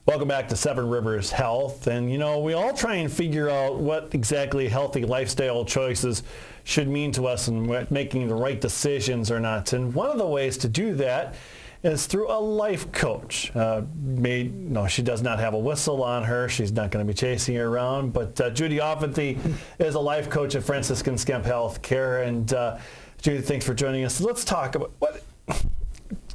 Welcome back to Seven Rivers Health. And you know, we all try and figure out what exactly healthy lifestyle choices should mean to us and what making the right decisions or not. And one of the ways to do that is through a life coach. No, she does not have a whistle on her. She's not going to be chasing you around. But Judith Aufenthie is a life coach at Franciscan Skemp Healthcare. And Judith, thanks for joining us. Let's talk about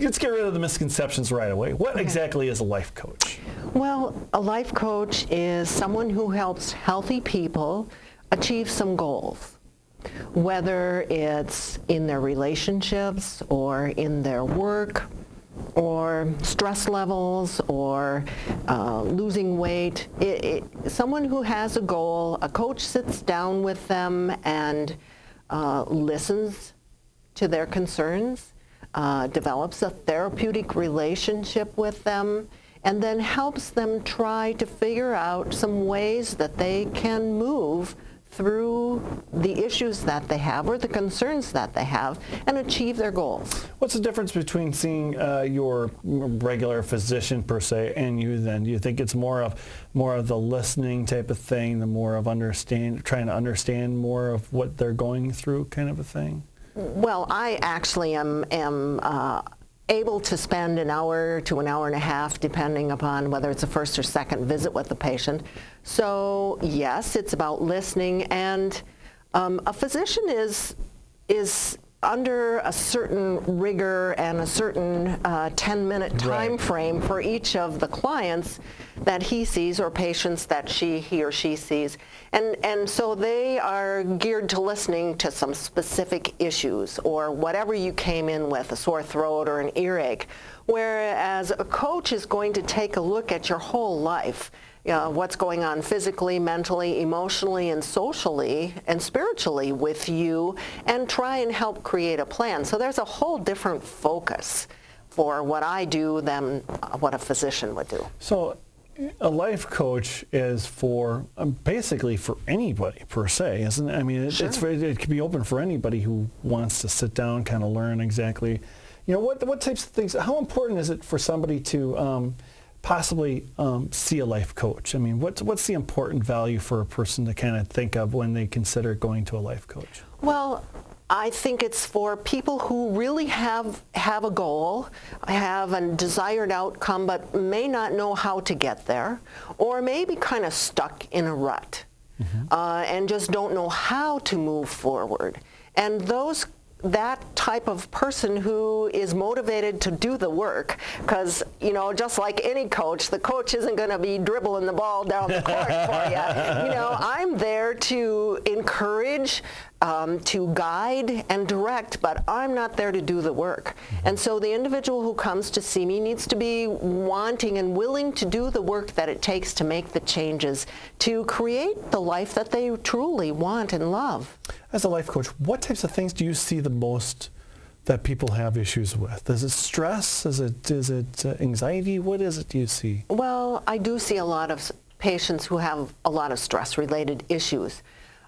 let's get rid of the misconceptions right away. What exactly is a life coach? Well, a life coach is someone who helps healthy people achieve some goals, whether it's in their relationships or in their work or stress levels or losing weight. Someone who has a goal, a coach sits down with them and listens to their concerns, develops a therapeutic relationship with them, and then helps them try to figure out some ways that they can move through the issues that they have or the concerns that they have and achieve their goals. What's the difference between seeing your regular physician per se and you then? Do you think it's more of the listening type of thing, the more of trying to understand more of what they're going through kind of a thing? Well, I actually am able to spend an hour to an hour and a half, depending upon whether it's a first or second visit with the patient. So yes, it's about listening, and a physician is under a certain rigor and a certain 10-minute time frame for each of the clients that he sees or patients that he or she sees. And so they are geared to listening to some specific issues or whatever you came in with, a sore throat or an earache, whereas a coach is going to take a look at your whole life. What's going on physically, mentally, emotionally, and socially, and spiritually with you, and try and help create a plan. So there's a whole different focus for what I do than what a physician would do. So a life coach is for basically for anybody per se, isn't it? I mean, Sure. it can be open for anybody who wants to sit down, kind of learn exactly, you know, what types of things. How important is it for somebody to possibly see a life coach? I mean, what's the important value for a person to kind of think of when they consider going to a life coach? Well, I think it's for people who really have a goal, have a desired outcome, but may not know how to get there, or may be kind of stuck in a rut, and just don't know how to move forward. And that type of person who is motivated to do the work, because, you know, just like any coach, the coach isn't going to be dribbling the ball down the court for you. You know, I'm there to encourage, to guide and direct, but I'm not there to do the work. And so the individual who comes to see me needs to be wanting and willing to do the work that it takes to make the changes, to create the life that they truly want and love. As a life coach, what types of things do you see the most that people have issues with? Is it stress? Is it anxiety? What is it you see? Well, I do see a lot of patients who have a lot of stress-related issues.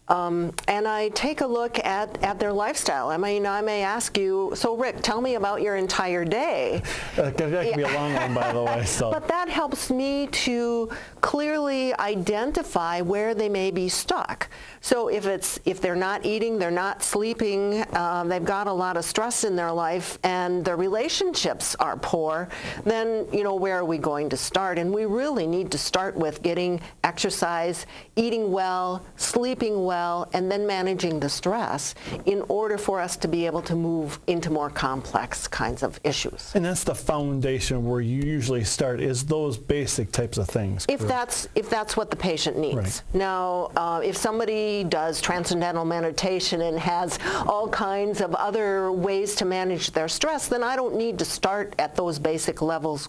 And I take a look at their lifestyle. I mean, I may ask you, so Rick, tell me about your entire day. That can be a long one, by the way. So. But that helps me to clearly identify where they may be stuck. So if they're not eating, they're not sleeping, they've got a lot of stress in their life, and their relationships are poor, then, you know, where are we going to start? And we really need to start with getting exercise, eating well, sleeping well, and then managing the stress in order for us to be able to move into more complex kinds of issues. And that's the foundation where you usually start, is those basic types of things. If that's what the patient needs. Right. Now, if somebody does transcendental meditation and has all kinds of other ways to manage their stress, then I don't need to start at those basic levels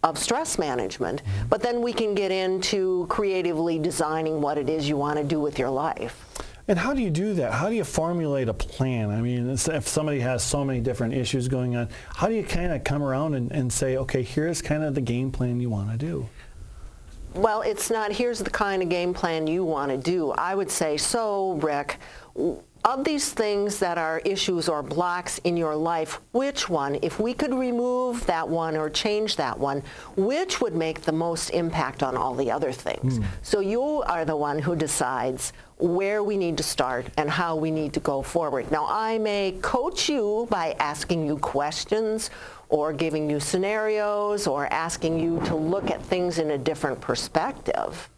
of stress management. But then we can get into creatively designing what it is you want to do with your life. And how do you do that? How do you formulate a plan? I mean, if somebody has so many different issues going on, how do you kind of come around and say, okay, here's kind of the game plan you want to do? Well, it's not, here's the kind of game plan you want to do. I would say, so, Rick, of these things that are issues or blocks in your life, which one, if we could remove that one or change that one, which would make the most impact on all the other things? So you are the one who decides where we need to start and how we need to go forward. Now, I may coach you by asking you questions or giving you scenarios or asking you to look at things in a different perspective.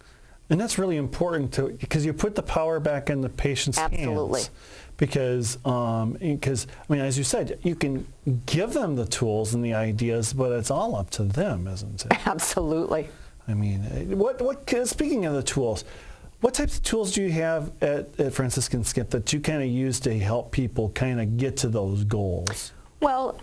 And that's really important because you put the power back in the patient's Absolutely. hands. Because, I mean, as you said, you can give them the tools and the ideas, but it's all up to them, isn't it? Absolutely. I mean, speaking of the tools, what types of tools do you have at Franciscan Skemp that you kind of use to help people kind of get to those goals? Well,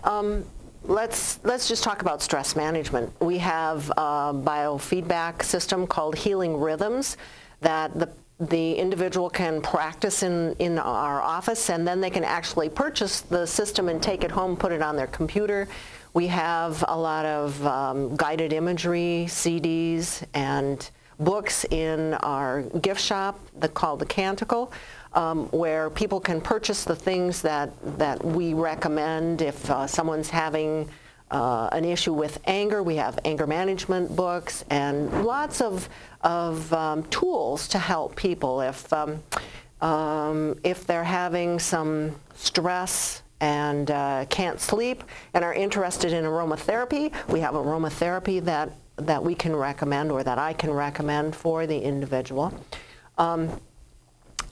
let's just talk about stress management. We have a biofeedback system called Healing Rhythms that the individual can practice in our office, and then they can actually purchase the system and take it home, put it on their computer. We have a lot of guided imagery, CDs, and books in our gift shop called The Canticle, where people can purchase the things that we recommend. If someone's having an issue with anger, we have anger management books and lots of tools to help people. If they're having some stress and can't sleep and are interested in aromatherapy, we have aromatherapy that we can recommend or that I can recommend for the individual.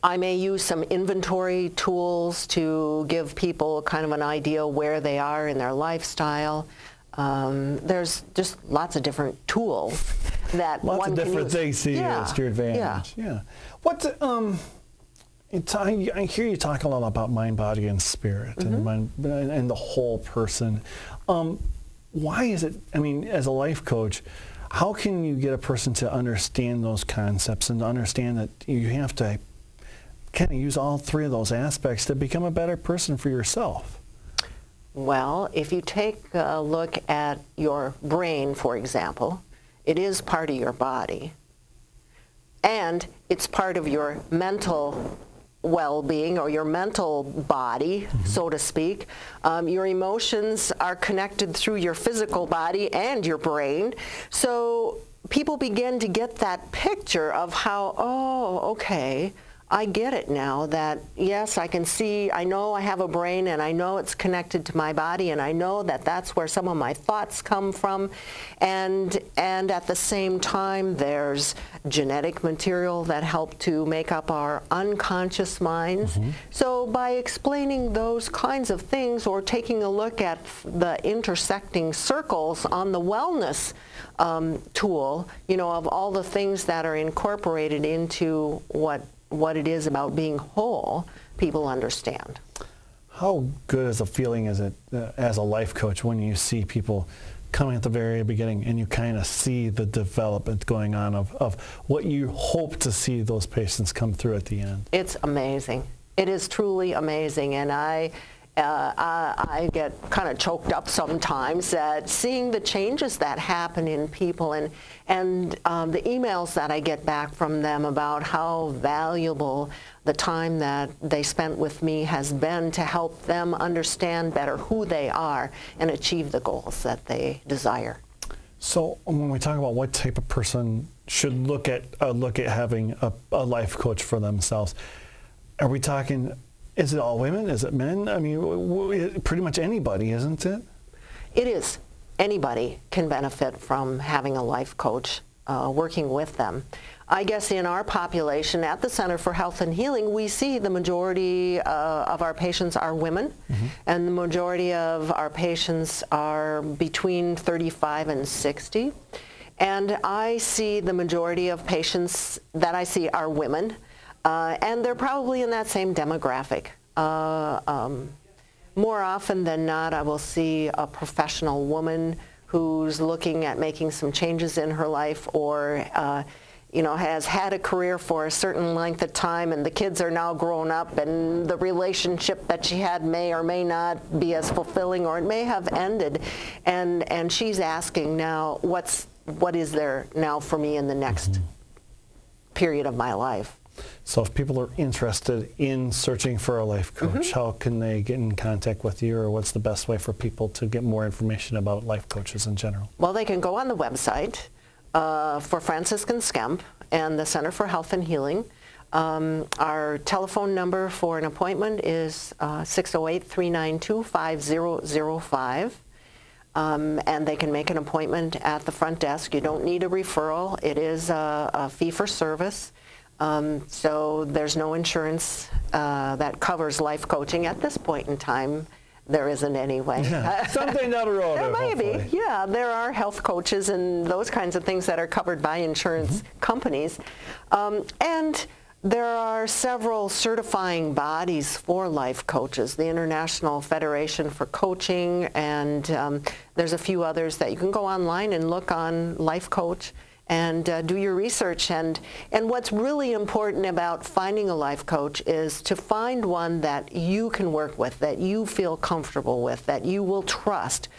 I may use some inventory tools to give people kind of an idea where they are in their lifestyle. There's just lots of different tools that lots one of can different use. things to use to your advantage. Yeah. What? I hear you talk a lot about mind, body, and spirit, and the whole person. Why is it? I mean, as a life coach, how can you get a person to understand those concepts and to understand that you have to kind of use all three of those aspects to become a better person for yourself? Well, if you take a look at your brain, for example, it is part of your body, and it's part of your mental well-being or your mental body, so to speak. Your emotions are connected through your physical body and your brain. So people begin to get that picture of how, oh, okay, I get it now that, yes, I can see, I know I have a brain and I know it's connected to my body and I know that that's where some of my thoughts come from. And at the same time, there's genetic material that help to make up our unconscious minds. So by explaining those kinds of things or taking a look at the intersecting circles on the wellness tool, you know, of all the things that are incorporated into what it is about being whole, people understand. How good is a feeling is it as a life coach when you see people coming at the very beginning and you kind of see the development going on of what you hope to see those patients come through at the end? It's amazing. It is truly amazing, and I get kind of choked up sometimes at seeing the changes that happen in people and the emails that I get back from them about how valuable the time that they spent with me has been to help them understand better who they are and achieve the goals that they desire. So when we talk about what type of person should look at having a life coach for themselves, are we talking, is it all women? Is it men? I mean, pretty much anybody, isn't it? It is. Anybody can benefit from having a life coach working with them. I guess in our population at the Center for Health and Healing, we see the majority of our patients are women, and the majority of our patients are between 35 and 60. And I see the majority of patients that I see are women. And they're probably in that same demographic. More often than not, I will see a professional woman who's looking at making some changes in her life or you know, has had a career for a certain length of time and the kids are now grown up and the relationship that she had may or may not be as fulfilling or it may have ended. And she's asking now, what is there now for me in the next period of my life? So if people are interested in searching for a life coach, how can they get in contact with you, or what's the best way for people to get more information about life coaches in general? Well, they can go on the website for Franciscan Skemp and the Center for Health and Healing. Our telephone number for an appointment is 608-392-5005. And they can make an appointment at the front desk. You don't need a referral. It is a fee-for-service. So there's no insurance that covers life coaching at this point in time. There isn't anyway. Yeah, someday down the road. There may be. Yeah, there are health coaches and those kinds of things that are covered by insurance companies. And there are several certifying bodies for life coaches, the International Federation for Coaching, and there's a few others that you can go online and look on life coach and do your research. And what's really important about finding a life coach is to find one that you can work with, that you feel comfortable with, that you will trust,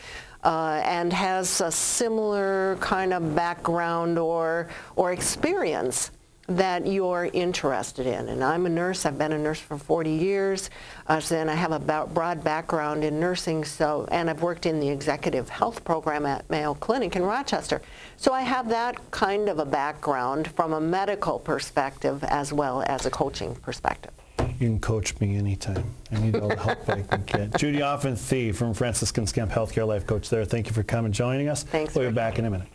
and has a similar kind of background or experience that you're interested in. And I'm a nurse. I've been a nurse for 40 years. And I have a broad background in nursing, and I've worked in the executive health program at Mayo Clinic in Rochester. So I have that kind of a background from a medical perspective as well as a coaching perspective. You can coach me anytime. I need all the help I can get. Judith Aufenthie from Franciscan Skemp Healthcare Life Coach there. Thank you for coming and joining us. Thanks. We'll be back in a minute.